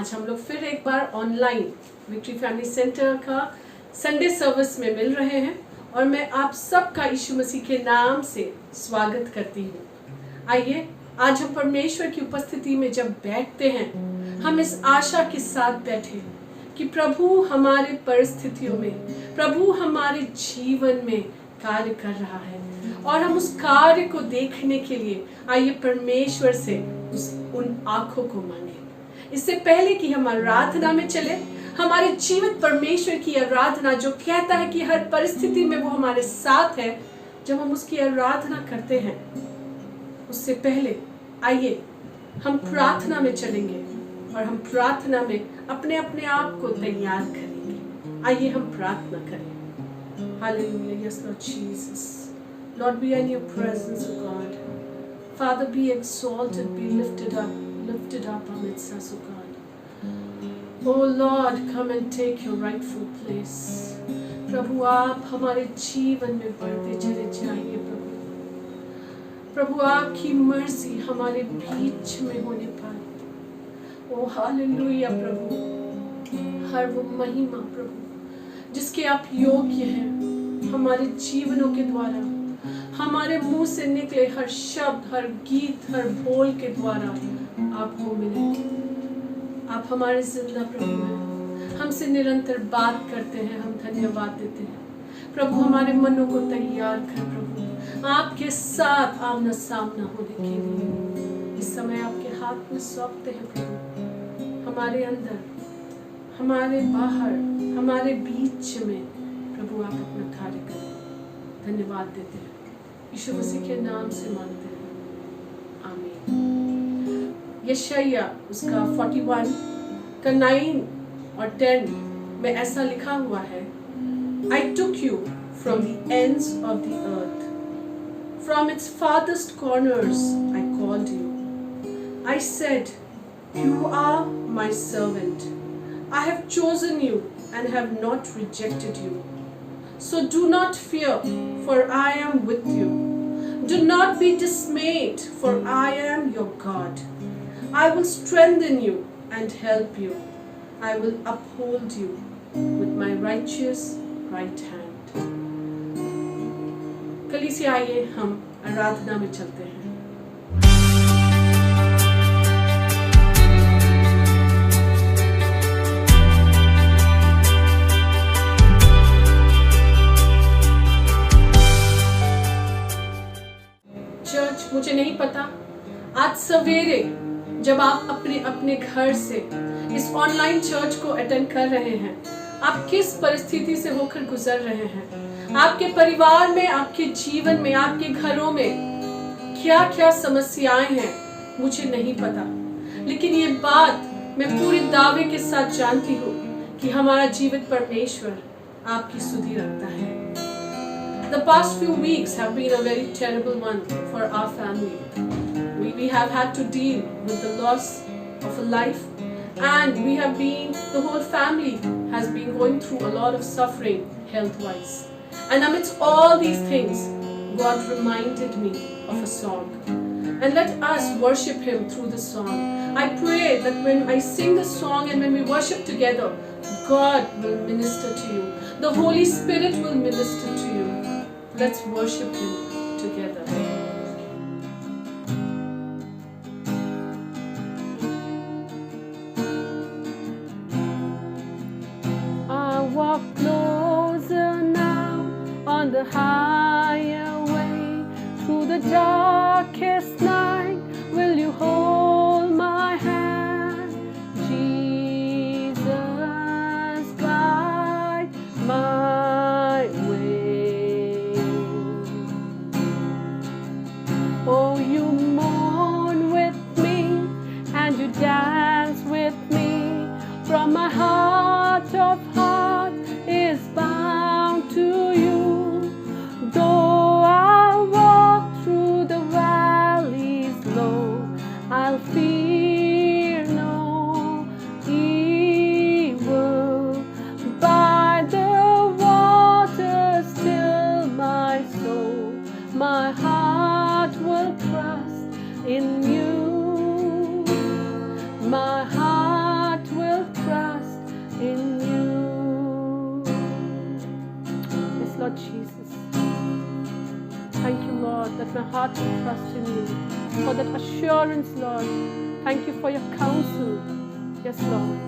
आज हम लोग फिर एक बार ऑनलाइन विक्ट्री फैमिली सेंटर का संडे सर्विस में मिल रहे हैं और मैं आप सबका यीशु मसीह के नाम से स्वागत करती हूँ। आइए आज हम परमेश्वर की उपस्थिति में जब बैठते हैं, हम इस आशा के साथ बैठे कि प्रभु हमारे परिस्थितियों में, प्रभु हमारे जीवन में कार्य कर रहा है और हम उस कार्य को देखने के लिए आइए परमेश्वर से उन आंखों को मांगे। इससे पहले कि हम आराधना में चले, हमारे जीवित परमेश्वर की आराधना जो कहता है कि हर परिस्थिति में वो हमारे साथ है, जब हम उसकी आराधना करते हैं उससे पहले आइए हम प्रार्थना में चलेंगे और हम प्रार्थना में अपने अपने आप को तैयार करेंगे। आइए हम प्रार्थना करें। Hallelujah. Yes, Lord Jesus. Lord, we are in your presence, O God. Father, be exalted, be lifted up amidst us, O God. Oh Lord, come and take your rightful place. प्रभु आप हमारे जीवन में बढ़ते चले जाइए। प्रभु आपकी मर्जी हमारे बीच में होने पाए। ओ हालेलुया प्रभु, हर वो महिमा प्रभु जिसके आप योग्य हैं, हमारे जीवनों के द्वारा, हमारे मुंह से निकले हर शब्द, हर गीत, हर बोल के द्वारा आपको मिले। आप हमारे जिंदा प्रभु हैं, हमसे निरंतर बात करते हैं, हम धन्यवाद देते हैं। प्रभु हमारे मनों को तैयार कर प्रभु आपके साथ आमना सामना होने के लिए। इस समय आपके हाथ में सौंपते हैं प्रभु, हमारे अंदर, हमारे बाहर, हमारे बीच में प्रभु आप अपना कार्य करें। धन्यवाद देते हैं, यीशु मसीह के नाम से मांगते हैं, आमीन। यशायाह उसका 41 का 9 और 10 में ऐसा लिखा हुआ है, I took you from the ends of the earth, from its farthest corners I called you. I said, you are my servant. I have chosen you and have not rejected you. So do not fear, for I am with you. Do not be dismayed, for I am your God. I will strengthen you and help you. I will uphold you with my righteous right hand. कलीसिया आइए हम आराधना में चलते हैं। Church, मुझे नहीं पता आज सवेरे जब आप अपने अपने घर से इस ऑनलाइन चर्च को अटेंड कर रहे हैं, आप किस परिस्थिति से होकर गुजर रहे हैं। आपके परिवार में, आपके जीवन में, आपके घरों में क्या क्या समस्याएं हैं मुझे नहीं पता, लेकिन ये बात मैं पूरे दावे के साथ जानती हूँ कि हमारा जीवित परमेश्वर आपकी सुधि रखता है। The past few weeks have been a very terrible one for our family. We have had to deal with the loss of a life, and the whole family has been going through a lot of suffering health-wise. And amidst all these things, God reminded me of a song. And let us worship Him through the song. I pray that when I sing the song and when we worship together, God will minister to you. The Holy Spirit will minister to you. Let's worship Him together. I walk closer now on the higher way. Through the darkest night, will you hold my hand? Jesus, guide my way. Oh, you mourn with me and you dance with me. From my heart of heart is bound to you. Though I walk through the valleys low, I'll fear no evil. By the water still my soul, my heart will trust in you. My heart will Jesus. Thank you, Lord, that my heart will trust in you. For that assurance, Lord. Thank you for your counsel. Yes, Lord.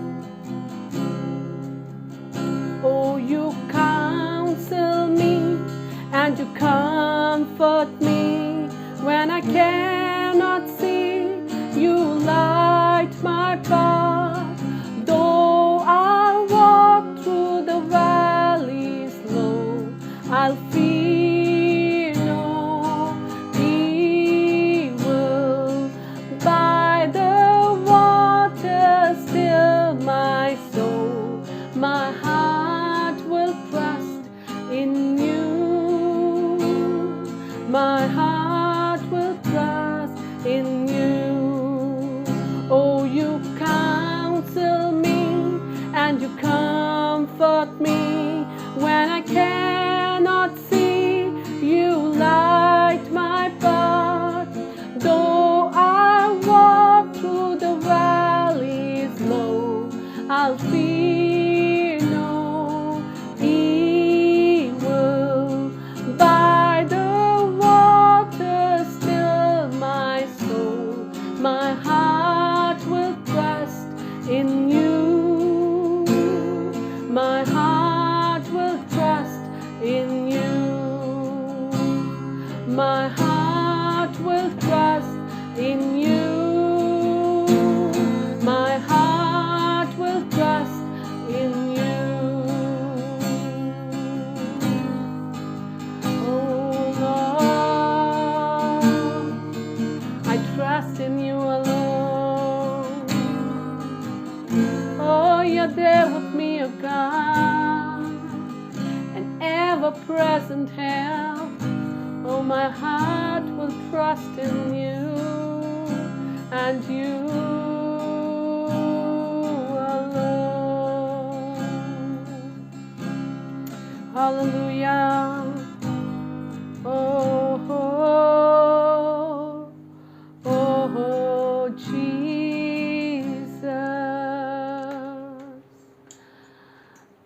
Oh, you counsel me and you comfort me when I cannot see. You light my path. Though I walk through the valleys low, I'll fear no evil. By the water still my soul, my heart will trust in you. My heart will trust in you. Oh, you counsel me and you comfort me when I cannot see. You light my path. Though I walk through the valleys low, I'll fear no evil. By the water still my soul, my heart will trust in you. My heart will trust in you. My heart will trust in you. My heart will trust in you. Oh Lord, I trust in you alone. Oh, you're there with me, oh God, an ever-present help. Oh, my heart will trust in you and you alone. Hallelujah. Oh, oh, oh, Jesus.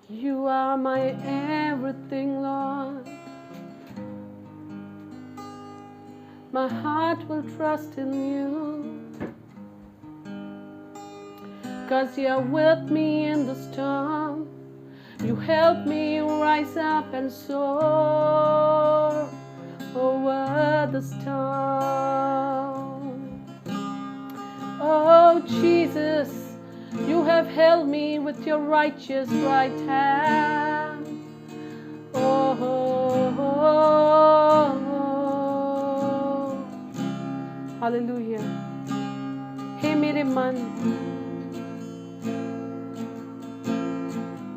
You are my everything, Lord. My heart will trust in you, 'cause you're with me in the storm. You help me rise up and soar over the storm. Oh Jesus, you have held me with your righteous right hand. Oh, oh, oh, oh. Hallelujah. हे मेरे मन,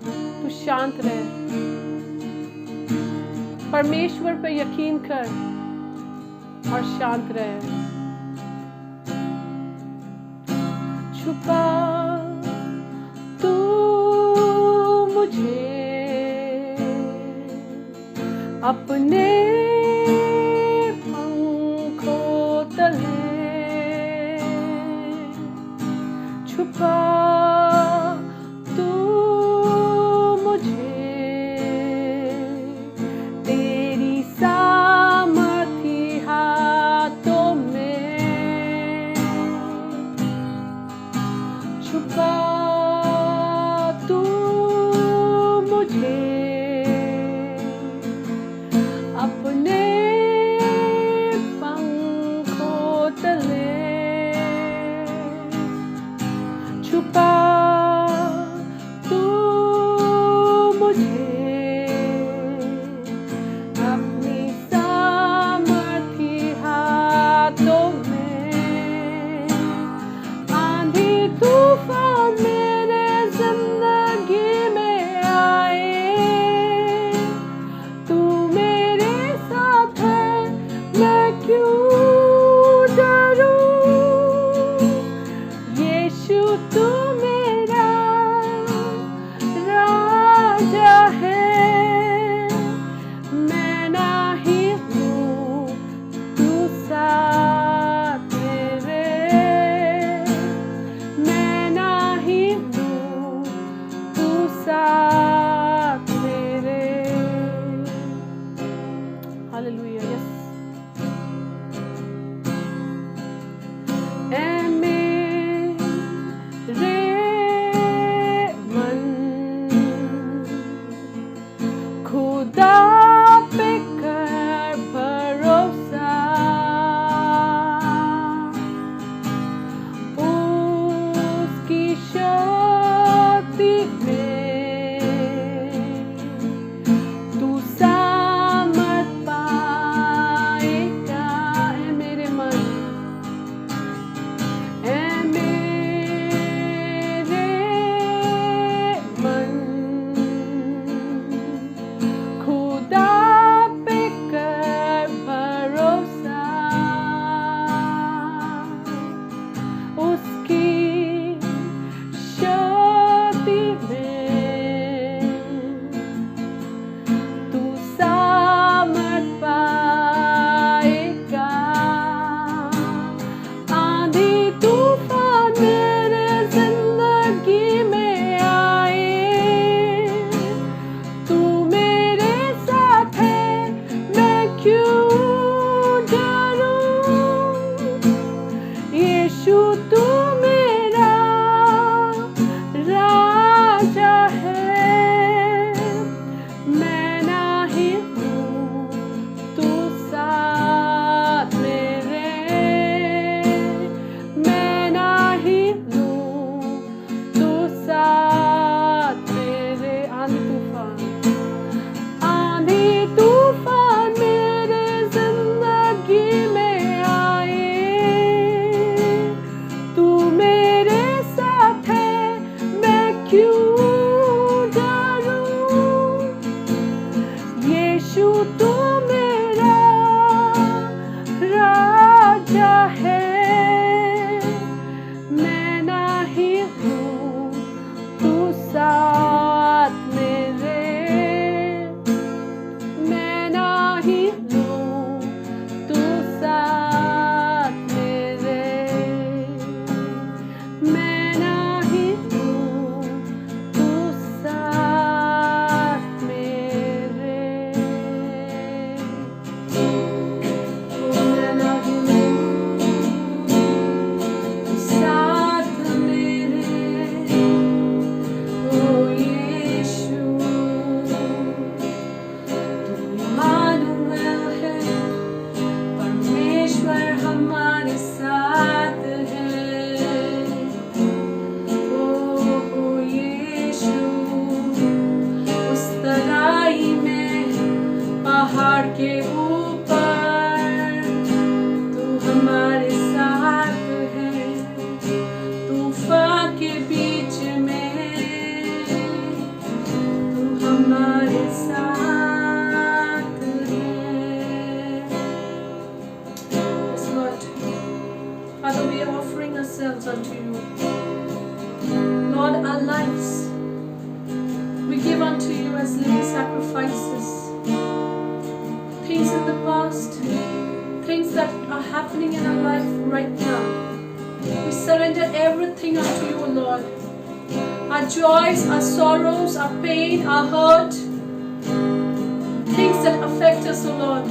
तू शांत रह, परमेश्वर पे यकीन कर और शांत रह। छुपा तू मुझे अपने पंखों तले, छुपा तू मुझे तेरी सामर्थी हाथों में, छुपा तू मुझे अपने हालेलुया। यस। ऐ मेरे मन खुदा पे कर भरोसा, उसकी शक्ति में तू सामर्थ पाएगा। ऐ मेरे मन, ऐ मेरे मन खुदा पे कर भरोसा, उसकी शक्ति में तू सामर्थ पाएगा। आंधी तूफान मेरे जिंदगी में आए, तू मेरे साथ है, मैं क्यों डरूं। यीशु तू मेरा राजा है, मैं नहीं हूँ, तू साथ मेरे, मैं नहीं हूँ, तू साथ मेरे। आंधी तूफान मेरे जिंदगी में आए, तू मेरे साथ है, मैं क्यों डरूं। यीशु तू मेरा राजा है, मैं नहीं हूँ, तू साथ मेरे, मैं नहीं हूँ, तू साथ मेरे, मैं नहीं हूँ, तू साथ मेरे। मैं नहीं हूँ, तू साथ मेरे। ओ यीशु, तू इम्मानुएल है, परमेश्वर हमारे साथ है। ओ यीशु, उस तराई में, पहाड़ के ऊपर, तू हमारे साथ है। तूफान के बीच में तू हमारे साथ है। Yes, Lord. Father, we are offering ourselves unto you. Lord, our lives we give unto you as living sacrifices. Things in the past, things that are happening in our life right now, we surrender everything unto you, Lord. Our joys, our sorrows, our pain, our hurt, things that affect us, O Lord,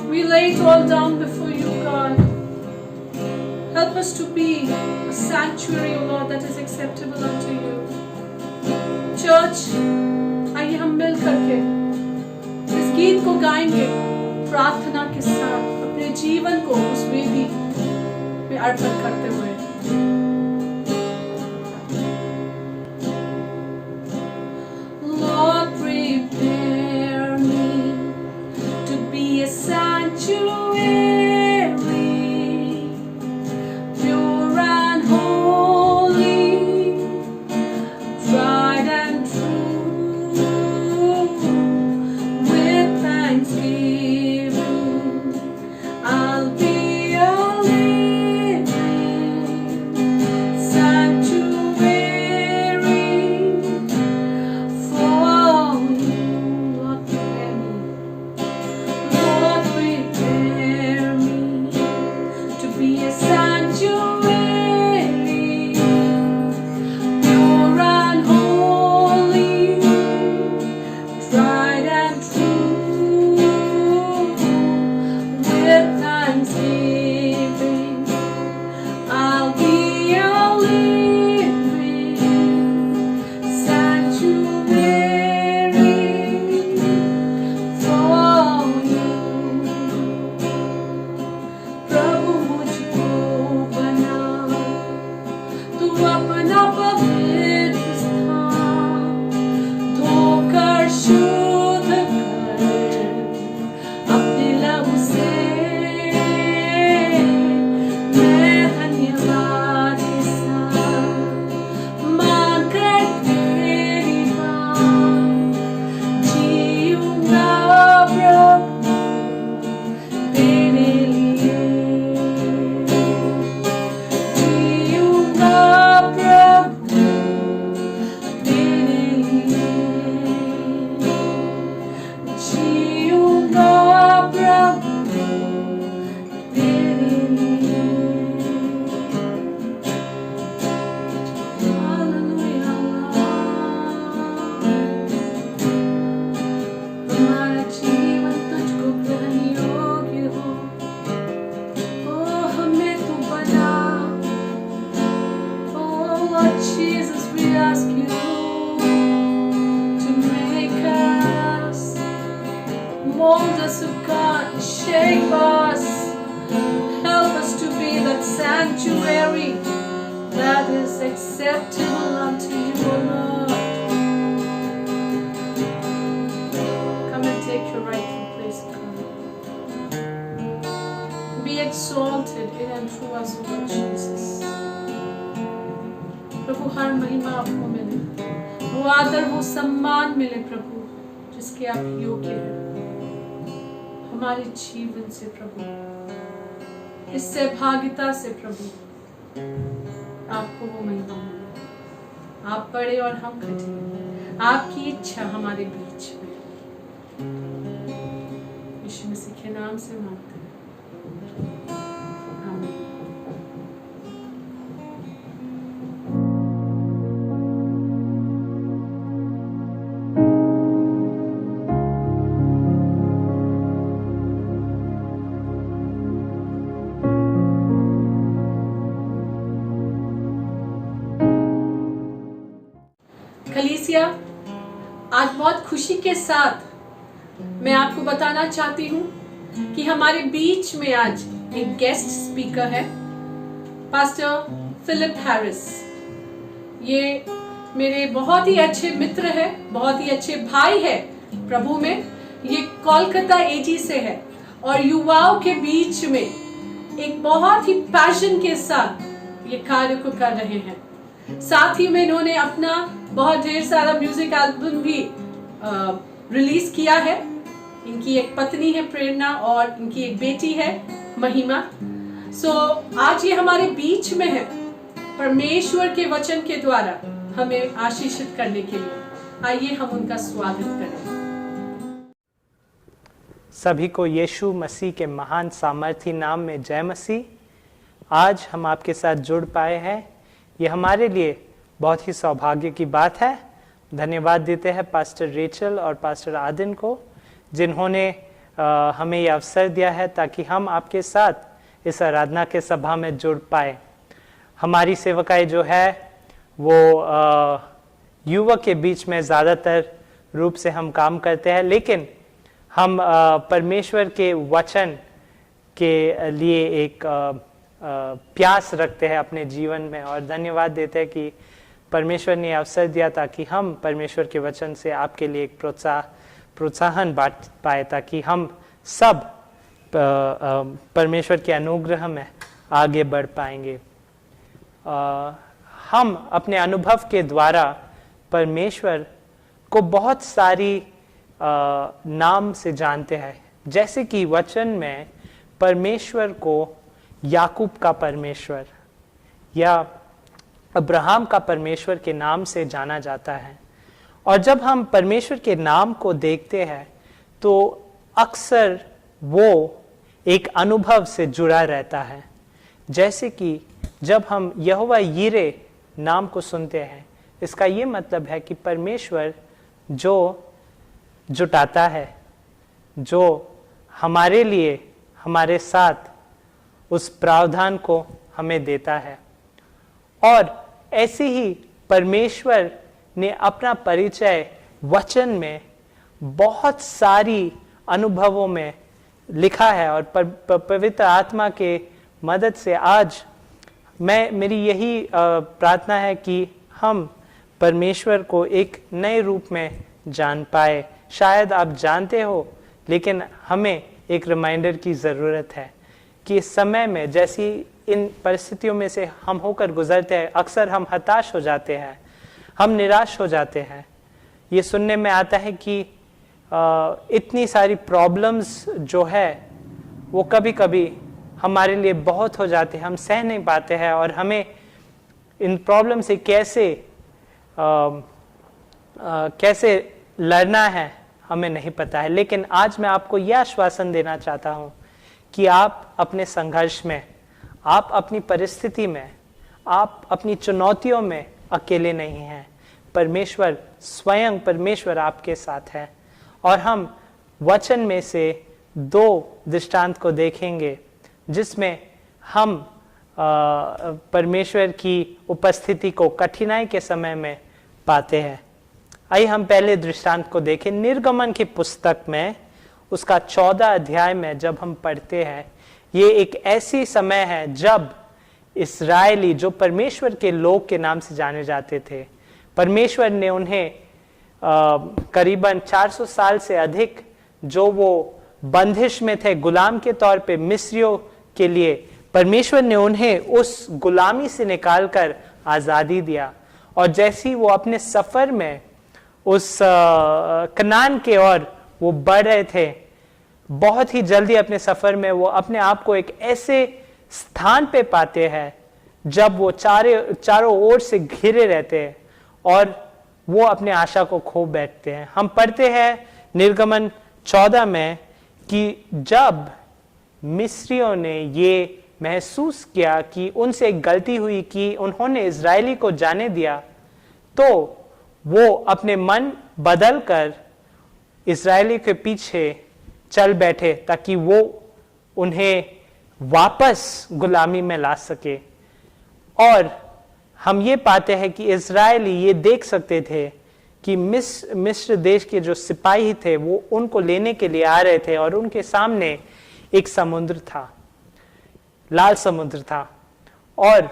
we lay it all down before you, God. Help us to be a sanctuary, O Lord, that is acceptable unto you. Church, आइए हम मिल करके इस गीत को गाएंगे प्रार्थना के साथ, अपने जीवन को उस वेदी में अर्पण करते हुए। Lord, prepare me to be a sanctuary, pure and holy, tried and true. With thanksgiving, I'll be a living sanctuary for you. Lord, prepare me. Lord, prepare sanctuary that is acceptable unto you, O Lord. Come and take your rightful place, God. Be exalted in and through us, O Lord Jesus. प्रभु हर महिमा आपको मिले, वो आदर वो सम्मान मिले प्रभु, जिसके आप योग्य हैं हमारे जीवन से प्रभु, इस सहभागिता से प्रभु आपको वो महिमा मिले। आप बड़े और हम घटे, आपकी इच्छा हमारे बीच में। यीशु मसीह के नाम से मांगते हैं, आमीन। कलीसिया, आज बहुत खुशी के साथ मैं आपको बताना चाहती हूँ कि हमारे बीच में आज एक गेस्ट स्पीकर है, पास्टर फिलिप हैरिस। ये मेरे बहुत ही अच्छे मित्र है, बहुत ही अच्छे भाई है प्रभु में। ये कोलकाता एजी से है और युवाओं के बीच में एक बहुत ही पैशन के साथ ये कार्य को कर रहे हैं। साथ ही में इन्होंने अपना बहुत ढेर सारा म्यूजिक एल्बम भी रिलीज किया है। इनकी एक पत्नी है प्रेरणा और इनकी एक बेटी है महिमा। आज ये हमारे बीच में है परमेश्वर के वचन के द्वारा हमें आशीषित करने के लिए। आइए हम उनका स्वागत करें। सभी को यीशु मसीह के महान सामर्थी नाम में जय मसीह। आज हम आपके साथ जुड़ पाए हैं, ये हमारे लिए बहुत ही सौभाग्य की बात है। धन्यवाद देते हैं पास्टर रेचल और पास्टर आदिन को, जिन्होंने हमें ये अवसर दिया है ताकि हम आपके साथ इस आराधना के सभा में जुड़ पाए। हमारी सेवकाई जो है वो युवक के बीच में ज़्यादातर रूप से हम काम करते हैं, लेकिन हम परमेश्वर के वचन के लिए एक प्यास रखते हैं अपने जीवन में, और धन्यवाद देते हैं कि परमेश्वर ने अवसर दिया ताकि हम परमेश्वर के वचन से आपके लिए एक प्रोत्साहन बांट पाए, ताकि हम सब परमेश्वर के अनुग्रह में आगे बढ़ पाएंगे। हम अपने अनुभव के द्वारा परमेश्वर को बहुत सारी नाम से जानते हैं, जैसे कि वचन में परमेश्वर को याकूब का परमेश्वर या अब्राहम का परमेश्वर के नाम से जाना जाता है। और जब हम परमेश्वर के नाम को देखते हैं तो अक्सर वो एक अनुभव से जुड़ा रहता है। जैसे कि जब हम यहोवा यीरे नाम को सुनते हैं, इसका ये मतलब है कि परमेश्वर जो जुटाता है, जो हमारे लिए हमारे साथ उस प्रावधान को हमें देता है। और ऐसे ही परमेश्वर ने अपना परिचय वचन में बहुत सारी अनुभवों में लिखा है, और पवित्र आत्मा के मदद से आज मेरी यही प्रार्थना है कि हम परमेश्वर को एक नए रूप में जान पाए। शायद आप जानते हो, लेकिन हमें एक रिमाइंडर की ज़रूरत है कि इस समय में जैसी इन परिस्थितियों में से हम होकर गुजरते हैं, अक्सर हम हताश हो जाते हैं, हम निराश हो जाते हैं। ये सुनने में आता है कि इतनी सारी प्रॉब्लम्स जो है वो कभी कभी हमारे लिए बहुत हो जाते हैं, हम सह नहीं पाते हैं, और हमें इन प्रॉब्लम से कैसे लड़ना है हमें नहीं पता है। लेकिन आज मैं आपको यह आश्वासन देना चाहता हूँ कि आप अपने संघर्ष में, आप अपनी परिस्थिति में, आप अपनी चुनौतियों में अकेले नहीं हैं। परमेश्वर स्वयं परमेश्वर आपके साथ है। और हम वचन में से 2 दृष्टांत को देखेंगे जिसमें हम परमेश्वर की उपस्थिति को कठिनाई के समय में पाते हैं। आइए हम पहले दृष्टांत को देखें। निर्गमन की पुस्तक में उसका 14 अध्याय में जब हम पढ़ते हैं, ये एक ऐसी समय है जब इस्राएली जो परमेश्वर के लोग के नाम से जाने जाते थे, परमेश्वर ने उन्हें करीबन 400 साल से अधिक जो वो बंदिश में थे गुलाम के तौर पे मिस्रियों के लिए, परमेश्वर ने उन्हें उस गुलामी से निकालकर आज़ादी दिया। और जैसे ही वो अपने सफ़र में उस कनान के ओर वो बढ़ रहे थे, बहुत ही जल्दी अपने सफ़र में वो अपने आप को एक ऐसे स्थान पे पाते हैं जब वो चारों ओर से घिरे रहते हैं और वो अपने आशा को खो बैठते हैं। हम पढ़ते हैं निर्गमन 14 में कि जब मिस्रियों ने ये महसूस किया कि उनसे एक गलती हुई कि उन्होंने इजरायली को जाने दिया, तो वो अपने मन बदल कर इजरायली के पीछे चल बैठे ताकि वो उन्हें वापस गुलामी में ला सके। और हम ये पाते हैं कि इजरायली ये देख सकते थे कि मिस्र देश के जो सिपाही थे वो उनको लेने के लिए आ रहे थे और उनके सामने एक समुद्र था, लाल समुद्र था, और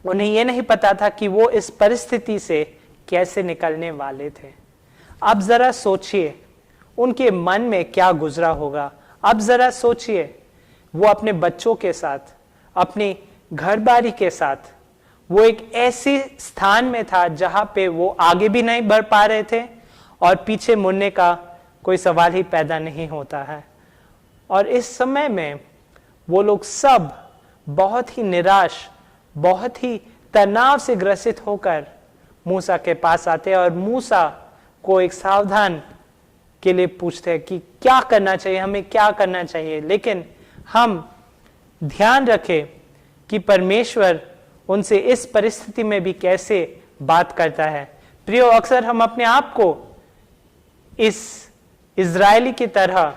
उन्हें यह नहीं पता था कि वो इस परिस्थिति से कैसे निकलने वाले थे। अब जरा सोचिए उनके मन में क्या गुजरा होगा। अब जरा सोचिए वो अपने बच्चों के साथ, अपनी घरबारी के साथ, वो एक ऐसे स्थान में था जहां पे वो आगे भी नहीं बढ़ पा रहे थे और पीछे मुड़ने का कोई सवाल ही पैदा नहीं होता है। और इस समय में वो लोग सब बहुत ही निराश, बहुत ही तनाव से ग्रसित होकर मूसा के पास आते हैं और मूसा को एक सावधान के लिए पूछते हैं कि क्या करना चाहिए, हमें क्या करना चाहिए। लेकिन हम ध्यान रखें कि परमेश्वर उनसे इस परिस्थिति में भी कैसे बात करता है। प्रियो, अक्सर हम अपने आप को इस इजरायली की तरह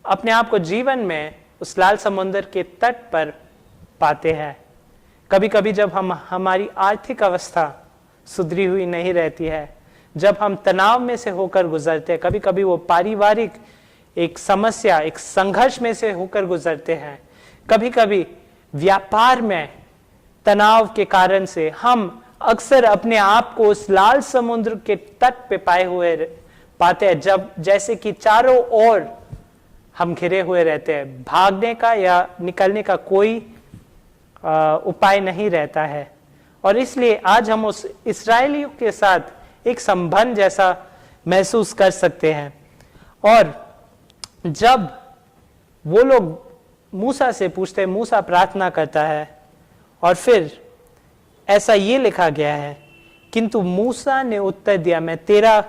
अपने आप को जीवन में उस लाल समुद्र के तट पर पाते हैं। कभी कभी जब हमारी आर्थिक अवस्था सुधरी हुई नहीं रहती है, जब हम तनाव में से होकर गुजरते हैं, कभी कभी वो पारिवारिक एक समस्या, एक संघर्ष में से होकर गुजरते हैं, कभी कभी व्यापार में तनाव के कारण से हम अक्सर अपने आप को उस लाल समुद्र के तट पे पाते हैं, जब जैसे कि चारों ओर हम घिरे हुए रहते हैं, भागने का या निकलने का कोई उपाय नहीं रहता है। और इसलिए आज हम उस इस्राएलियों के साथ एक संबंध जैसा महसूस कर सकते हैं। और जब वो लोग मूसा से पूछते हैं, मूसा प्रार्थना करता है और फिर ऐसा ये लिखा गया है, किंतु मूसा ने उत्तर दिया, मैं 13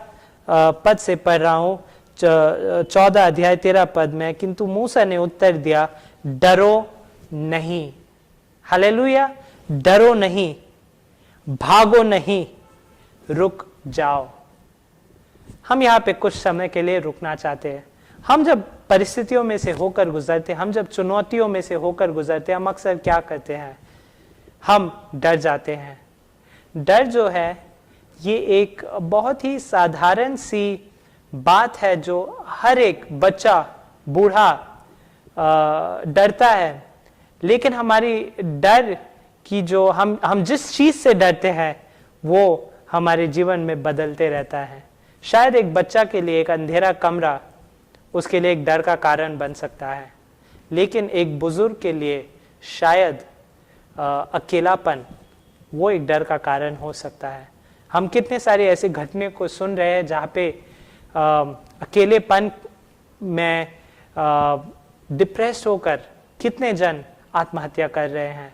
पद से पढ़ रहा हूं, 14 अध्याय 13 पद में, किंतु मूसा ने उत्तर दिया, डरो नहीं। हालेलुया, डरो नहीं, भागो नहीं, रुक जाओ। हम यहाँ पे कुछ समय के लिए रुकना चाहते हैं। हम जब परिस्थितियों में से होकर गुजरते हैं, हम जब चुनौतियों में से होकर गुजरते हैं, हम अक्सर क्या करते हैं, हम डर जाते हैं। डर जो है ये एक बहुत ही साधारण सी बात है जो हर एक बच्चा, बूढ़ा डरता है। लेकिन हमारी डर की जो हम जिस चीज से डरते हैं वो हमारे जीवन में बदलते रहता है। शायद एक बच्चा के लिए एक अंधेरा कमरा उसके लिए एक डर का कारण बन सकता है, लेकिन एक बुजुर्ग के लिए शायद अकेलापन वो एक डर का कारण हो सकता है। हम कितने सारे ऐसे घटने को सुन रहे हैं जहाँ पे अकेलेपन में डिप्रेस होकर कितने जन आत्महत्या कर रहे हैं।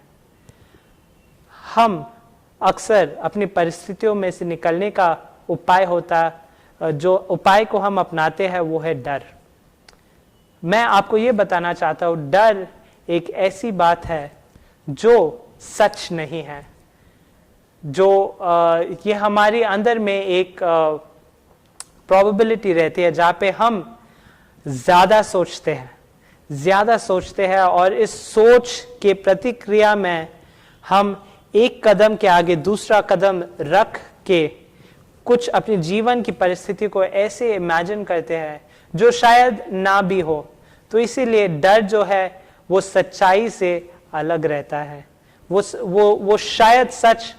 हम अक्सर अपनी परिस्थितियों में से निकलने का उपाय होता, जो उपाय को हम अपनाते हैं वो है डर। मैं आपको ये बताना चाहता हूँ, डर एक ऐसी बात है जो सच नहीं है, जो ये हमारे अंदर में एक प्रोबेबिलिटी रहती है जहाँ पे हम ज़्यादा सोचते हैं और इस सोच के प्रतिक्रिया में हम एक कदम के आगे दूसरा कदम रख के कुछ अपने जीवन की परिस्थिति को ऐसे इमेजिन करते हैं जो शायद ना भी हो। तो इसीलिए डर जो है वो सच्चाई से अलग रहता है, वो शायद सच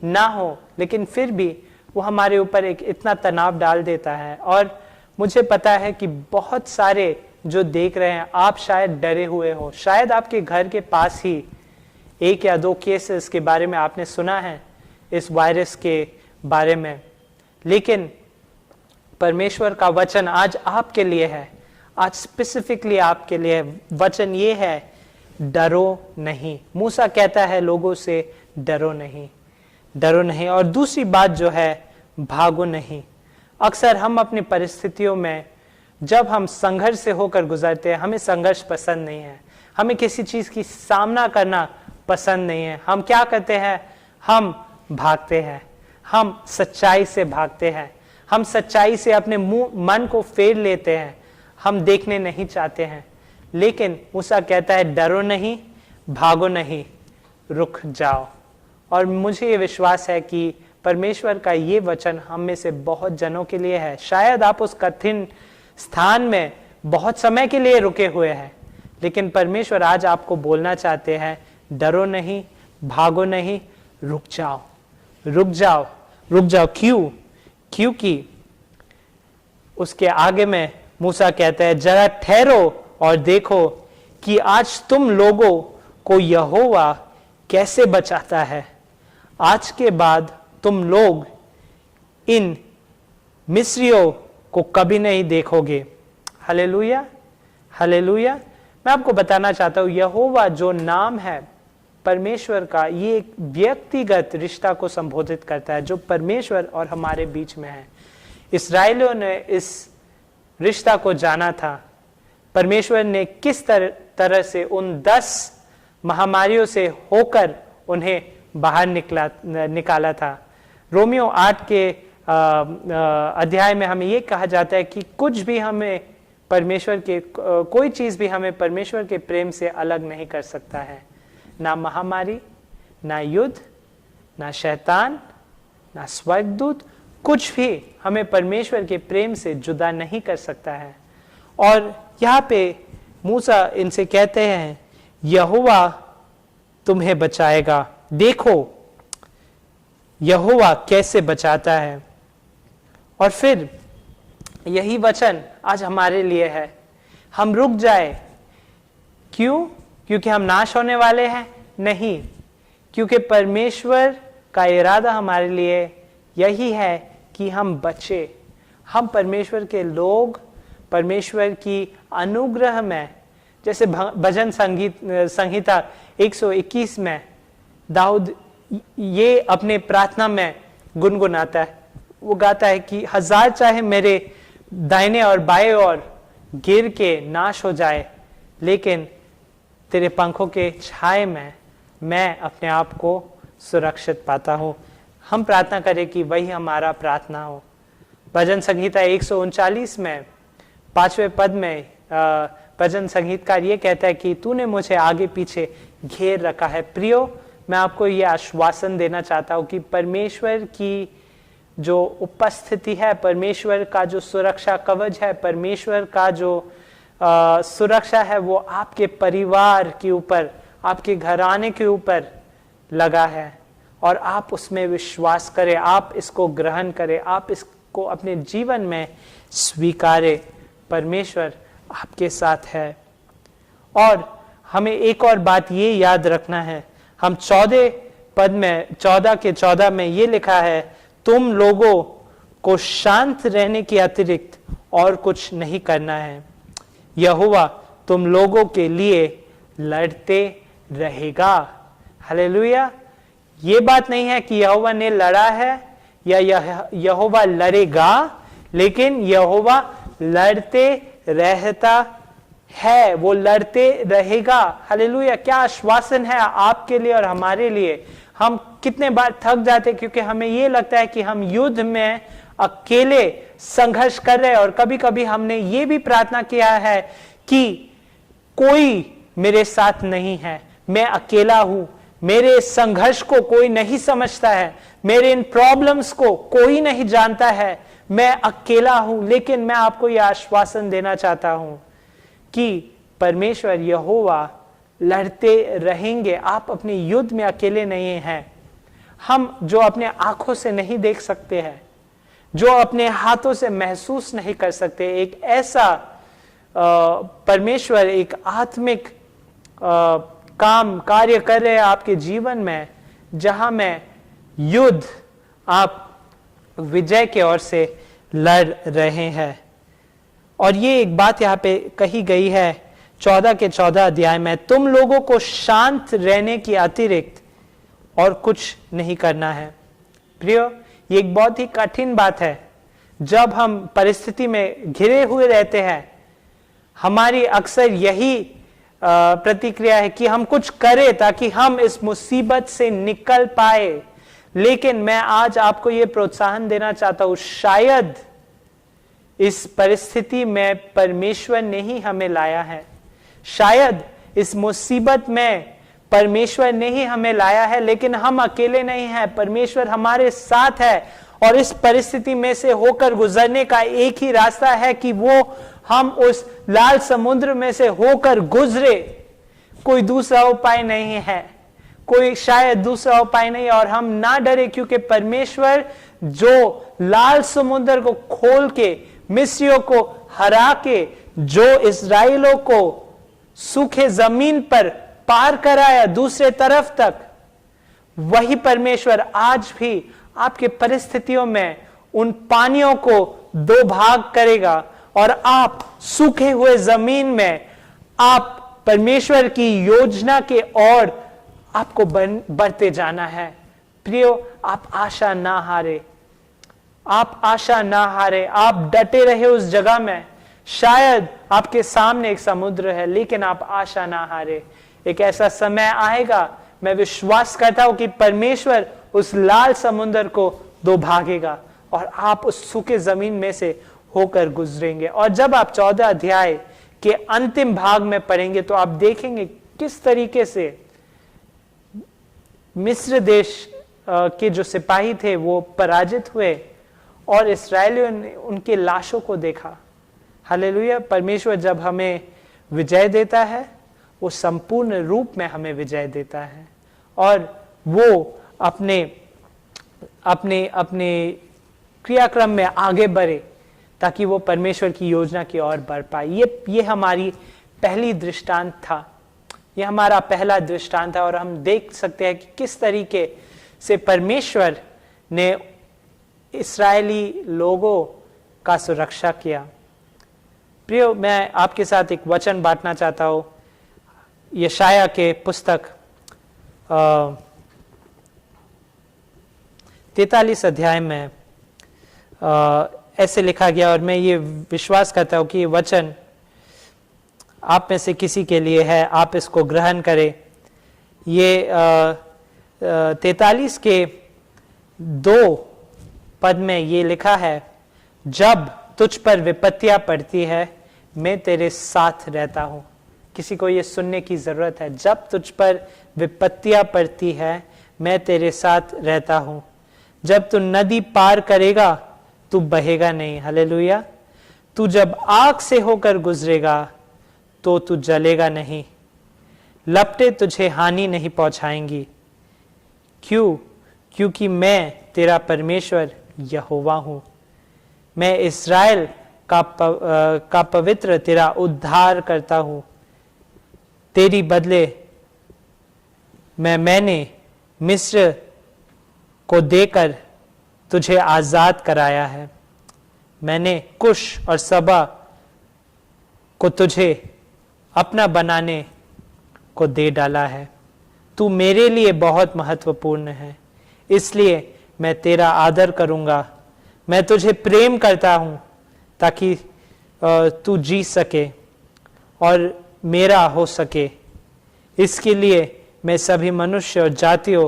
ना हो, लेकिन फिर भी वो हमारे ऊपर एक इतना तनाव डाल देता है। और मुझे पता है कि बहुत सारे जो देख रहे हैं, आप शायद डरे हुए हो, शायद आपके घर के पास ही 1 या 2 केसेस के बारे में आपने सुना है इस वायरस के बारे में, लेकिन परमेश्वर का वचन आज आपके लिए है, आज स्पेसिफिकली आपके लिए वचन ये है, डरो नहीं। मूसा कहता है लोगों से, डरो नहीं, डरो नहीं। और दूसरी बात जो है, भागो नहीं। अक्सर हम अपनी परिस्थितियों में जब हम संघर्ष से होकर गुजरते हैं, हमें संघर्ष पसंद नहीं है, हमें किसी चीज की सामना करना पसंद नहीं है। हम क्या करते हैं? हम भागते हैं, हम सच्चाई से भागते हैं, हम सच्चाई से अपने मन को फेर लेते हैं, हम देखने नहीं चाहते हैं। लेकिन मूसा कहता है, डरो नहीं, भागो नहीं, रुक जाओ। और मुझे ये विश्वास है कि परमेश्वर का ये वचन हम में से बहुत जनों के लिए है। शायद आप उस कठिन स्थान में बहुत समय के लिए रुके हुए हैं, लेकिन परमेश्वर आज आपको बोलना चाहते हैं, डरो नहीं, भागो नहीं, रुक जाओ, रुक जाओ, रुक जाओ। क्यों? क्योंकि उसके आगे में मूसा कहता है, जरा ठहरो और देखो कि आज तुम लोगों को यहोवा कैसे बचाता है। आज के बाद तुम लोग इन मिस्रियों को कभी नहीं देखोगे। Hallelujah, hallelujah. मैं आपको बताना चाहता हूं, यहोवा जो नाम है परमेश्वर का, ये एक व्यक्तिगत रिश्ता को संबोधित करता है जो परमेश्वर और हमारे बीच में है। इस्राएलियों ने इस रिश्ता को जाना था। परमेश्वर ने किस तरह से उन 10 महामारियों से होकर उन्हें बाहर निकाला था। रोमियो 8 के अध्याय में हमें ये कहा जाता है कि कुछ भी हमें परमेश्वर के, कोई चीज भी हमें परमेश्वर के प्रेम से अलग नहीं कर सकता है। ना महामारी, ना युद्ध, ना शैतान, ना स्वर्गदूत, कुछ भी हमें परमेश्वर के प्रेम से जुदा नहीं कर सकता है। और यहाँ पे मूसा इनसे कहते हैं, यहोवा तुम्हें बचाएगा। देखो यहोवा कैसे बचाता है। और फिर यही वचन आज हमारे लिए है, हम रुक जाए। क्यों? क्योंकि हम नाश होने वाले हैं? नहीं, क्योंकि परमेश्वर का इरादा हमारे लिए यही है कि हम बचे, हम परमेश्वर के लोग, परमेश्वर की अनुग्रह में। जैसे भजन संहिता 121 में दाऊद ये अपने प्रार्थना में गुनगुनाता है, वो गाता है कि 1000 चाहे मेरे दाहिने और बाएं ओर गिर के नाश हो जाए, लेकिन तेरे पंखों के छाए में मैं अपने आप को सुरक्षित पाता हूँ। हम प्रार्थना करें कि वही हमारा प्रार्थना हो। भजन संहिता 139 में 5वें पद में भजन संगीतकार ये कहता है कि तूने मुझे आगे पीछे घेर रखा है। प्रियो, मैं आपको ये आश्वासन देना चाहता हूँ कि परमेश्वर की जो उपस्थिति है, परमेश्वर का जो सुरक्षा कवच है, परमेश्वर का जो सुरक्षा है, वो आपके परिवार के ऊपर, आपके घराने के ऊपर लगा है। और आप उसमें विश्वास करें, आप इसको ग्रहण करें, आप इसको अपने जीवन में स्वीकारें। परमेश्वर आपके साथ है। और हमें एक और बात ये याद रखना है, हम 14 पद में 14 में ये लिखा है, तुम लोगों को शांत रहने के अतिरिक्त और कुछ नहीं करना है। यहोवा तुम लोगों के लिए लड़ते रहेगा। हालेलुया। ये बात नहीं है कि यहोवा ने लड़ा है या यहोवा लड़ेगा, लेकिन यहोवा लड़ते रहता है, वो लड़ते रहेगा। हालेलुया। क्या आश्वासन है आपके लिए और हमारे लिए। हम कितने बार थक जाते क्योंकि हमें ये लगता है कि हम युद्ध में अकेले संघर्ष कर रहे हैं। और कभी कभी हमने ये भी प्रार्थना किया है कि कोई मेरे साथ नहीं है, मैं अकेला हूं, मेरे संघर्ष को कोई नहीं समझता है, मेरे इन प्रॉब्लम्स को कोई नहीं जानता है, मैं अकेला हूं। लेकिन मैं आपको यह आश्वासन देना चाहता हूं कि परमेश्वर यहोवा लड़ते रहेंगे। आप अपने युद्ध में अकेले नहीं हैं। हम जो अपने आंखों से नहीं देख सकते हैं, जो अपने हाथों से महसूस नहीं कर सकते, एक ऐसा परमेश्वर एक आत्मिक काम कार्य कर रहे हैं आपके जीवन में, जहां में युद्ध आप विजय की ओर से लड़ रहे हैं। और ये एक बात यहाँ पे कही गई है 14 के 14 अध्याय में, तुम लोगों को शांत रहने की अतिरिक्त और कुछ नहीं करना है। प्रियो, ये एक बहुत ही कठिन बात है। जब हम परिस्थिति में घिरे हुए रहते हैं, हमारी अक्सर यही प्रतिक्रिया है कि हम कुछ करें ताकि हम इस मुसीबत से निकल पाए। लेकिन मैं आज आपको यह प्रोत्साहन देना चाहता हूं, शायद इस परिस्थिति में परमेश्वर ने ही हमें लाया है। शायद इस मुसीबत में परमेश्वर ने ही हमें लाया है, लेकिन हम अकेले नहीं हैं। परमेश्वर हमारे साथ है और इस परिस्थिति में से होकर गुजरने का एक ही रास्ता है कि वो हम उस लाल समुद्र में से होकर गुजरे। कोई दूसरा उपाय नहीं है, कोई शायद दूसरा उपाय नहीं। और हम ना डरे, क्योंकि परमेश्वर जो लाल समुद्र को खोल के मिस्रियों को हरा के जो इस्राएलियों को सूखे जमीन पर पार कराया दूसरे तरफ तक, वही परमेश्वर आज भी आपके परिस्थितियों में उन पानियों को दो भाग करेगा और आप सूखे हुए जमीन में आप परमेश्वर की योजना के ओर आपको बढ़ते जाना है। प्रियो, आप आशा ना हारे, आप आशा ना हारे, आप डटे रहे उस जगह में। शायद आपके सामने एक समुद्र है, लेकिन आप आशा ना हारे। एक ऐसा समय आएगा, मैं विश्वास करता हूं कि परमेश्वर उस लाल समुद्र को दो भागेगा और आप उस सूखे जमीन में से होकर गुजरेंगे। और जब आप 14 अध्याय के अंतिम भाग में पढ़ेंगे तो आप देखेंगे किस तरीके से मिस्र देश के जो सिपाही थे वो पराजित हुए और इस्राएलियों ने उनके लाशों को देखा। हालेलुया। परमेश्वर जब हमें विजय देता है, वो संपूर्ण रूप में हमें विजय देता है और वो अपने अपने अपने क्रियाक्रम में आगे बढ़े ताकि वो परमेश्वर की योजना की ओर बढ़ पाए। ये हमारी पहली दृष्टांत था, ये हमारा पहला दृष्टांत था। और हम देख सकते हैं कि किस तरीके से परमेश्वर ने इस्राएली लोगों का सुरक्षा किया। प्रियो, मैं आपके साथ एक वचन बांटना चाहता हूं। यशाया के पुस्तक 43 अध्याय में ऐसे लिखा गया, और मैं ये विश्वास करता हूं कि ये वचन आप में से किसी के लिए है, आप इसको ग्रहण करें। ये 43 के 2 पद में ये लिखा है, जब तुझ पर विपत्तियां पड़ती है मैं तेरे साथ रहता हूं। किसी को ये सुनने की जरूरत है। जब तुझ पर विपत्तियां पड़ती है मैं तेरे साथ रहता हूं। जब तू नदी पार करेगा तू बहेगा नहीं। हालेलुया। तू जब आग से होकर गुजरेगा तो तू जलेगा नहीं। लपटें तुझे हानि नहीं पहुंचाएंगी। क्यों? क्योंकि मैं तेरा परमेश्वर यहोवा हूं। मैं इस्राएल का पवित्र तेरा उद्धार करता हूं। तेरी बदले मैंने मिस्र को देकर तुझे आजाद कराया है। मैंने कुश और सबा को तुझे अपना बनाने को दे डाला है। तू मेरे लिए बहुत महत्वपूर्ण है, इसलिए मैं तेरा आदर करूंगा। मैं तुझे प्रेम करता हूं ताकि तू जी सके और मेरा हो सके। इसके लिए मैं सभी मनुष्य और जातियों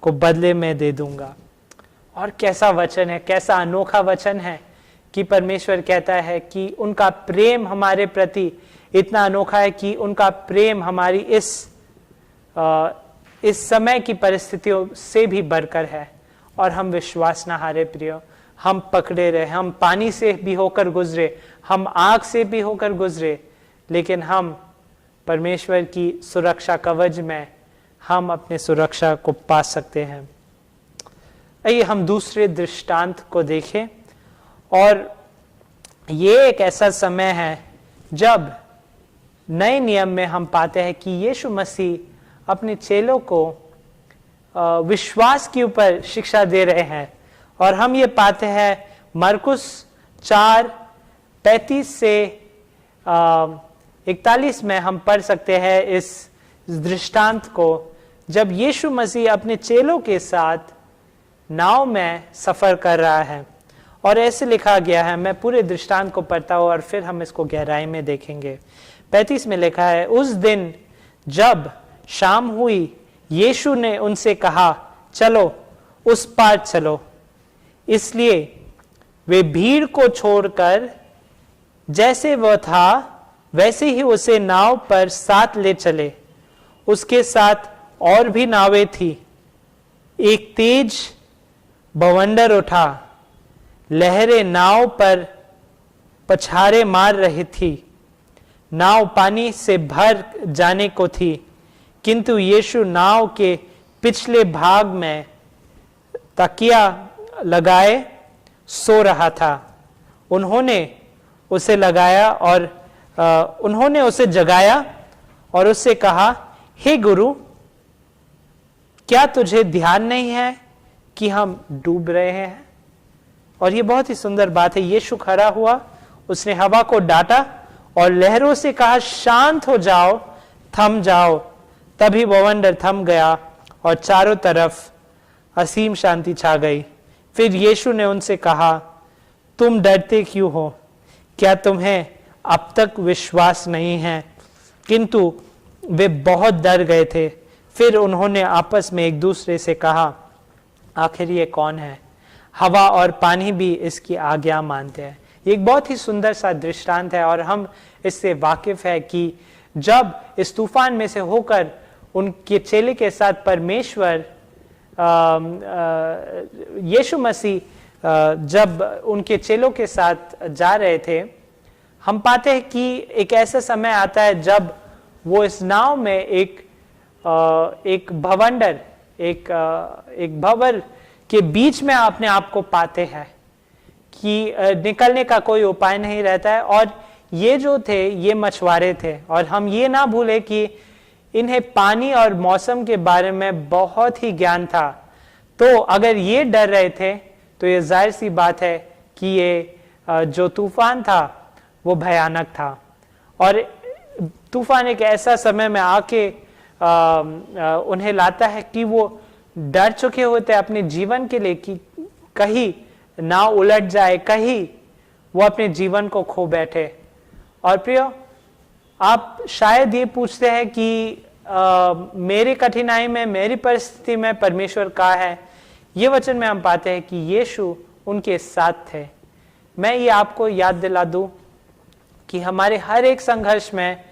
को बदले में दे दूंगा। और कैसा वचन है, कैसा अनोखा वचन है कि परमेश्वर कहता है कि उनका प्रेम हमारे प्रति इतना अनोखा है कि उनका प्रेम हमारी इस समय की परिस्थितियों से भी बढ़कर है। और हम विश्वास ना हारे प्रियो, हम पकड़े रहे, हम पानी से भी होकर गुजरे, हम आग से भी होकर गुजरे, लेकिन हम परमेश्वर की सुरक्षा कवच में हम अपने सुरक्षा को पा सकते हैं। आइए हम दूसरे दृष्टांत को देखें। और ये एक ऐसा समय है जब नए नियम में हम पाते हैं कि यीशु मसीह अपने चेलों को विश्वास के ऊपर शिक्षा दे रहे हैं। और हम ये पाते हैं मरकुस 4:35 से 41 में हम पढ़ सकते हैं इस दृष्टांत को, जब यीशु मसीह अपने चेलों के साथ नाव में सफर कर रहा है। और ऐसे लिखा गया है, मैं पूरे दृष्टांत को पढ़ता हूं और फिर हम इसको गहराई में देखेंगे। 35 में लिखा है, उस दिन जब शाम हुई यीशु ने उनसे कहा, चलो उस पार चलो। इसलिए वे भीड़ को छोड़कर जैसे वह था वैसे ही उसे नाव पर साथ ले चले। उसके साथ और भी नावें थी। एक तेज बवंडर उठा, लहरें नाव पर पछाड़े मार रही थी। नाव पानी से भर जाने को थी, किंतु यीशु नाव के पिछले भाग में तकिया लगाए सो रहा था। उन्होंने उसे जगाया और उससे कहा, हे गुरु, क्या तुझे ध्यान नहीं है कि हम डूब रहे हैं? और ये बहुत ही सुंदर बात है। यीशु खड़ा हुआ, उसने हवा को डांटा और लहरों से कहा, शांत हो जाओ, थम जाओ। तभी बवंडर थम गया और चारों तरफ असीम शांति छा गई। फिर यीशु ने उनसे कहा, तुम डरते क्यों हो? क्या तुम्हें अब तक विश्वास नहीं है? किंतु वे बहुत डर गए थे। फिर उन्होंने आपस में एक दूसरे से कहा, आखिर ये कौन है? हवा और पानी भी इसकी आज्ञा मानते हैं। ये एक बहुत ही सुंदर सा दृष्टांत है और हम इससे वाकिफ है कि जब इस तूफान में से होकर उनके चेले के साथ परमेश्वर यीशु मसीह जब उनके चेलों के साथ जा रहे थे, हम पाते हैं कि एक ऐसा समय आता है जब वो इस नाव में एक भवंडर, एक भंवर के बीच में अपने आप को पाते हैं कि निकलने का कोई उपाय नहीं रहता है। और ये जो थे, ये मछुआरे थे। और हम ये ना भूले कि इन्हें पानी और मौसम के बारे में बहुत ही ज्ञान था। तो अगर ये डर रहे थे तो ये जाहिर सी बात है कि ये जो तूफान था वो भयानक था। और तूफान एक ऐसा समय में आके उन्हें लाता है कि वो डर चुके होते अपने जीवन के लिए कि कहीं नाव उलट जाए, कहीं वो अपने जीवन को खो बैठे। और प्रियो, आप शायद ये पूछते हैं कि मेरी कठिनाई में, मेरी परिस्थिति में परमेश्वर कहाँ है? ये वचन में हम पाते हैं कि यीशु उनके साथ थे। मैं ये आपको याद दिला दूं कि हमारे हर एक संघर्ष में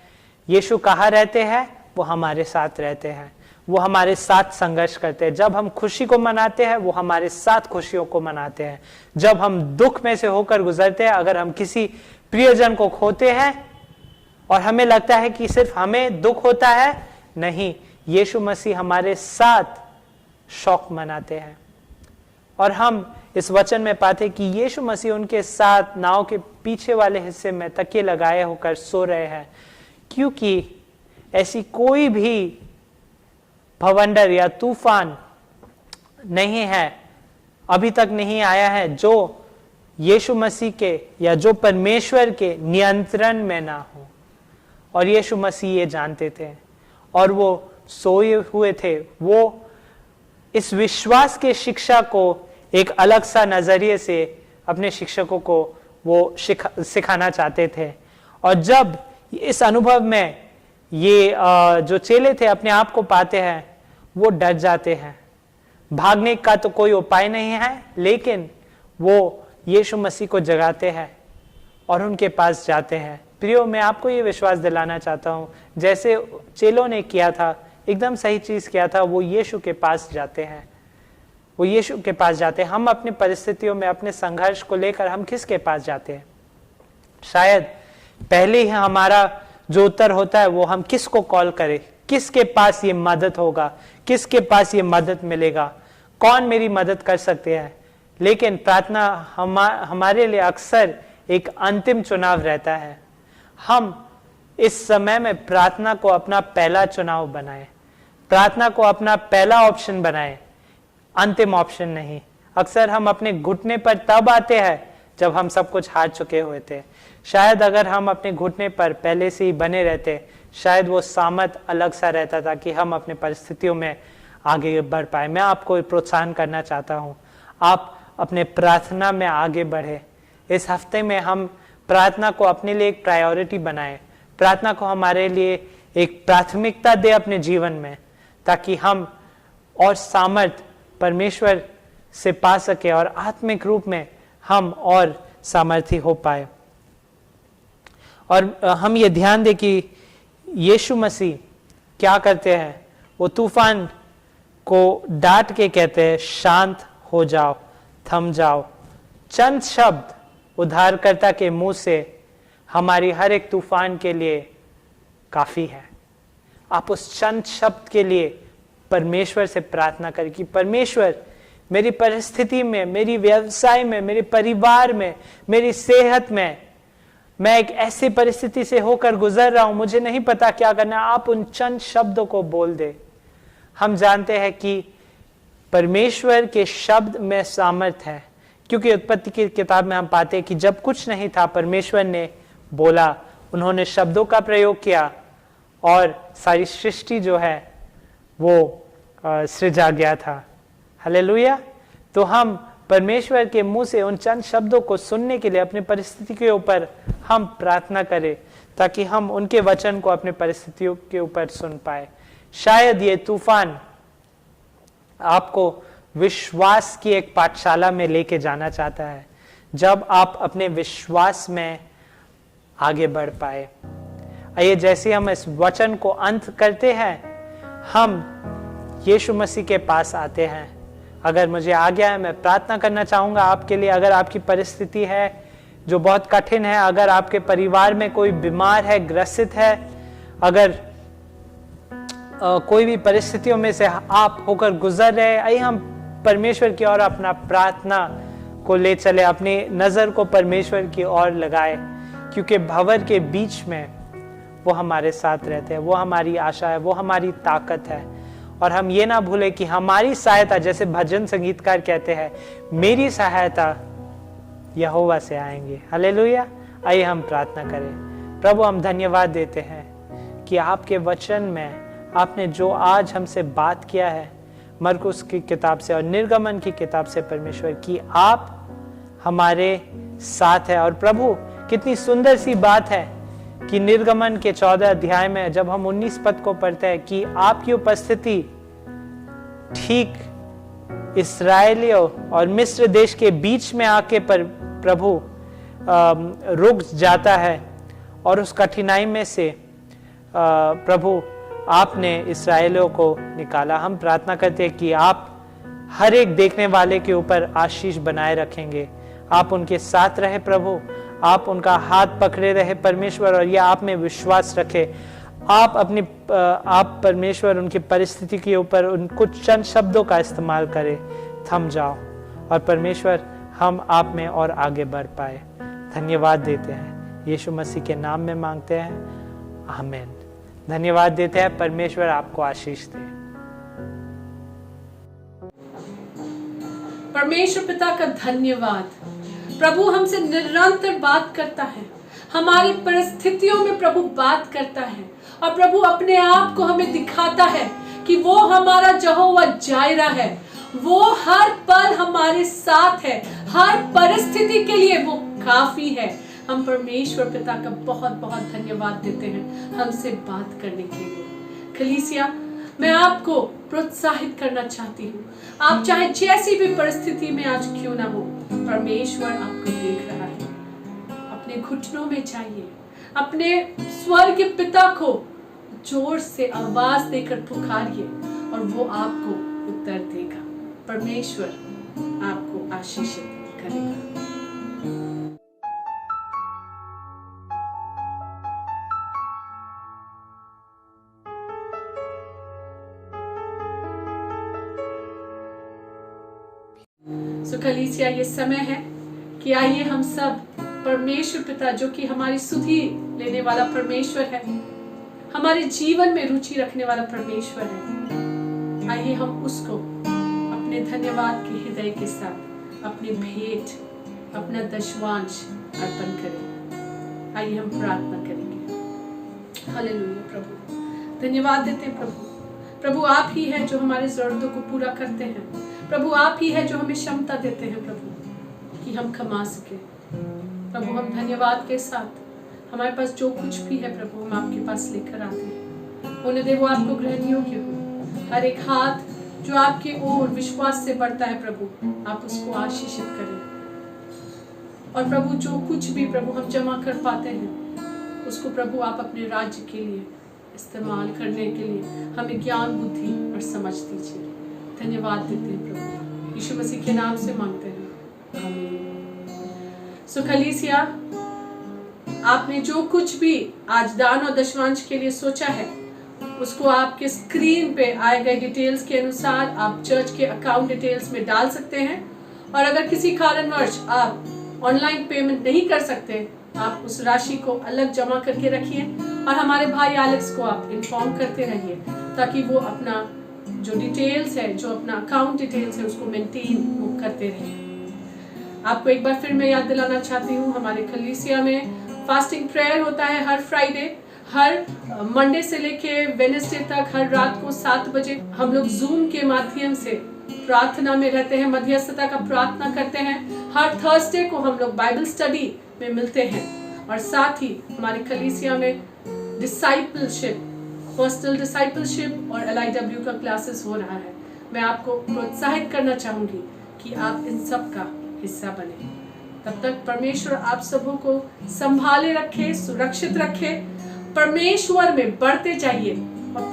यीशु कहाँ रहते हैं? वो हमारे साथ रहते हैं। वो हमारे साथ संघर्ष करते हैं। जब हम खुशी को मनाते हैं, वो हमारे साथ खुशियों को मनाते हैं। जब हम दुख में से होकर गुजरते हैं, अगर हम किसी प्रियजन को खोते हैं और हमें लगता है कि सिर्फ हमें दुख होता है, नहीं, यीशु मसीह हमारे साथ शौक मनाते हैं। और हम इस वचन में पाते कि यीशु मसीह उनके साथ नाव के पीछे वाले हिस्से में तकिए लगाए होकर सो रहे हैं, क्योंकि ऐसी कोई भी भवंडर या तूफान नहीं है, अभी तक नहीं आया है, जो यीशु मसीह के या जो परमेश्वर के नियंत्रण में ना हो। और यीशु मसीह ये जानते थे और वो सोए हुए थे। वो इस विश्वास के शिक्षा को एक अलग सा नजरिए से अपने शिक्षकों को वो सिखाना चाहते थे। और जब इस अनुभव में ये जो चेले थे अपने आप को पाते हैं, वो डर जाते हैं। भागने का तो कोई उपाय नहीं है, लेकिन वो यीशु मसीह को जगाते हैं और उनके पास जाते हैं। प्रियो, मैं आपको ये विश्वास दिलाना चाहता हूँ, जैसे चेलों ने किया था, एकदम सही चीज किया था, वो यीशु के पास जाते हैं। वो यीशु के पास जाते हैं। हम अपनी परिस्थितियों में, अपने संघर्ष को लेकर हम किसके पास जाते हैं? शायद पहले ही हमारा जो उत्तर होता है वो हम किसको कॉल करें, किसके पास ये मदद होगा, किसके पास ये मदद मिलेगा, कौन मेरी मदद कर सकते हैं। लेकिन प्रार्थना हमारे लिए अक्सर एक अंतिम चुनाव रहता है। हम इस समय में प्रार्थना को अपना पहला चुनाव बनाएं, प्रार्थना को अपना पहला ऑप्शन बनाएं, अंतिम ऑप्शन नहीं। अक्सर हम अपने घुटने पर तब आते हैं जब हम सब कुछ हार चुके हुए थे। शायद अगर हम अपने घुटने पर पहले से ही बने रहते, शायद वो सामत अलग सा रहता था कि हम अपने परिस्थितियों में आगे बढ़ पाए। मैं आपको प्रोत्साहन करना चाहता हूँ, आप अपने प्रार्थना में आगे बढ़े। इस हफ्ते में हम प्रार्थना को अपने लिए एक प्रायोरिटी बनाएं, प्रार्थना को हमारे लिए एक प्राथमिकता दे अपने जीवन में, ताकि हम और सामर्थ परमेश्वर से पा सके और आत्मिक रूप में हम और सामर्थी हो पाए। और हम ये ध्यान दें कि यीशु मसीह क्या करते हैं, वो तूफान को डांट के कहते हैं शांत हो जाओ, थम जाओ। चंद शब्द उद्धारकर्ता के मुंह से हमारी हर एक तूफान के लिए काफी है। आप उस चंद शब्द के लिए परमेश्वर से प्रार्थना करें कि परमेश्वर मेरी परिस्थिति में, मेरी व्यवसाय में, मेरे परिवार में, मेरी सेहत में, मैं एक ऐसी परिस्थिति से होकर गुजर रहा हूं, मुझे नहीं पता क्या करना। आप उन चंद शब्दों को बोल दे। हम जानते हैं कि परमेश्वर के शब्द में सामर्थ है, क्योंकि उत्पत्ति की किताब में हम पाते हैं कि जब कुछ नहीं था परमेश्वर ने बोला, उन्होंने शब्दों का प्रयोग किया और सारी सृष्टि जो है वो सृजा गया था। हालेलुया। तो हम परमेश्वर के मुंह से उन चंद शब्दों को सुनने के लिए अपनी परिस्थिति के ऊपर हम प्रार्थना करें, ताकि हम उनके वचन को अपने परिस्थितियों के ऊपर सुन पाए। शायद ये तूफान आपको विश्वास की एक पाठशाला में लेके जाना चाहता है, जब आप अपने विश्वास में आगे बढ़ पाए। आइए, जैसे हम इस वचन को अंत करते हैं, हम यीशु मसीह के पास आते हैं। अगर मुझे आज्ञा है, मैं प्रार्थना करना चाहूंगा आपके लिए। अगर आपकी परिस्थिति है जो बहुत कठिन है, अगर आपके परिवार में कोई बीमार है, ग्रसित है, अगर कोई भी परिस्थितियों में से आप होकर गुजर रहे, आइए हम परमेश्वर की ओर अपना प्रार्थना को ले चले, अपनी नजर को परमेश्वर की ओर लगाए, क्योंकि भंवर के बीच में वो हमारे साथ रहते हैं, वो हमारी आशा है, वो हमारी ताकत है। और हम ये ना भूले कि हमारी सहायता, जैसे भजन संगीतकार कहते हैं, मेरी सहायता यहोवा से आएंगे। हालेलुया। आइए हम प्रार्थना करें। प्रभु, हम धन्यवाद देते हैं कि आपके वचन में आपने जो आज हमसे बात किया है, मरकुस की किताब से और निर्गमन की किताब से परमेश्वर, कि आप हमारे साथ है। और प्रभु, कितनी सुंदर सी बात है कि निर्गमन के 14 अध्याय में जब हम 19 पद को पढ़ते हैं कि आपकी उपस्थिति ठीक इस्राएलियों और मिस्र देश के बीच में आके पर प्रभु रुक जाता है, और उस कठिनाई में से प्रभु आपने इस्राएलियों को निकाला। हम प्रार्थना करते हैं कि आप हर एक देखने वाले के ऊपर आशीष बनाए रखेंगे, आप उनके साथ रहे प्रभु, आप उनका हाथ पकड़े रहे परमेश्वर, और यह आप में विश्वास रखे। आप परमेश्वर उनकी परिस्थिति के ऊपर उन कुछ चंद शब्दों का इस्तेमाल करें, थम जाओ, और परमेश्वर हम आप में और आगे बढ़ पाए। धन्यवाद देते हैं, यीशु मसीह के नाम में मांगते हैं, आमीन। धन्यवाद देते हैं। परमेश्वर आपको आशीष दे। परमेश्वर पिता का धन्यवाद। प्रभु हमसे निरंतर बात करता है, हमारी परिस्थितियों में प्रभु बात करता है, और प्रभु अपने आप को हमें दिखाता है कि वो हमारा यहोवा जायरा है, वो हर पल हमारे साथ है, हर परिस्थिति के लिए वो काफी है। हम परमेश्वर पिता का बहुत बहुत धन्यवाद देते हैं हमसे बात करने के लिए। कलीसिया, मैं आपको प्रोत्साहित करना चाहती हूँ, आप चाहे जैसी भी परिस्थिति में आज क्यों ना हो, परमेश्वर आपको देख रहा है। अपने घुटनों में जाइए, अपने स्वर्ग पिता को जोर से आवाज देकर पुकारिए, और वो आपको उत्तर देगा। परमेश्वर आपको आशीषित करेगा। सो कलीसिया, ये समय है कि आइए हम सब परमेश्वर पिता, जो कि हमारी सुधि लेने वाला परमेश्वर है, हमारे जीवन में रुचि रखने वाला परमेश्वर है, आइए हम उसको अपने धन्यवाद के हृदय के साथ अपने भेंट, अपना दशवांश अर्पण करें। आइए हम प्रार्थना करेंगे। हालेलुया प्रभु, धन्यवाद देते हैं प्रभु। प्रभु आप ही है जो हमारे जरूरतों को पूरा करते हैं। प्रभु आप ही है जो हमें क्षमता देते हैं प्रभु कि हम कमा सके। प्रभु हम धन्यवाद के साथ हमारे पास जो कुछ भी है प्रभु, हम आपके पास लेकर आते हैं। होने दे वो आपको ग्रहण योग्य हो। हर एक हाथ जो आपकी ओर विश्वास से बढ़ता है प्रभु, आप उसको आशीषित करें। और प्रभु जो कुछ भी प्रभु हम जमा कर पाते हैं, उसको प्रभु आप अपने राज्य के लिए इस्तेमाल करने के लिए हमें ज्ञान, बुद्धि और समझ दीजिए। धन्यवाद देते हैं प्रभु, यीशु मसीह के नाम से मांगते हैं, आमीन। सो कलीसिया, आपने जो कुछ भी आज दान और दशवांश के लिए सोचा है, उसको आपके स्क्रीन पे आए गए डिटेल्स के अनुसार आप चर्च के अकाउंट डिटेल्स में डाल सकते हैं। और अगर किसी कारणवश आप ऑनलाइन पेमेंट नहीं कर सकते, आप उस राशि को अलग जमा करके रखिए और हमारे भाई एलेक्स को आप इन्फॉर्म करते रहिए, ताकि वो अपना जो डिटेल्स है, जो अपना अकाउंट डिटेल्स है, उसको मेंटेन वो करते रहें। आपको एक बार फिर मैं याद दिलाना चाहती हूँ, हमारे कलीसिया में फास्टिंग प्रेयर होता है हर फ्राइडे, हर मंडे से लेके वेडनेसडे तक हर रात को 7 बजे हम लोग जूम के माध्यम से प्रार्थना में रहते हैं, मध्यस्थता का प्रार्थना करते हैं। हर थर्सडे को हम लोग बाइबल स्टडी में मिलते हैं और साथ ही हमारे कलीसिया में डिसाइपलशिप, पर्सनल डिसाइपलशिप और LIW का क्लासेस हो रहा है। मैं आपको प्रोत्साहित करना चाहूंगी कि आप इन सब का हिस्सा बने। तब तक परमेश्वर आप सबों को संभाले रखे, सुरक्षित रखे। परमेश्वर में बढ़ते जाइए और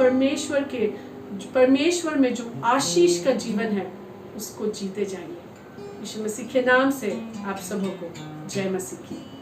परमेश्वर में जो आशीष का जीवन है उसको जीते जाइए। यीशु मसीह के नाम से आप सबों को जय मसीह की।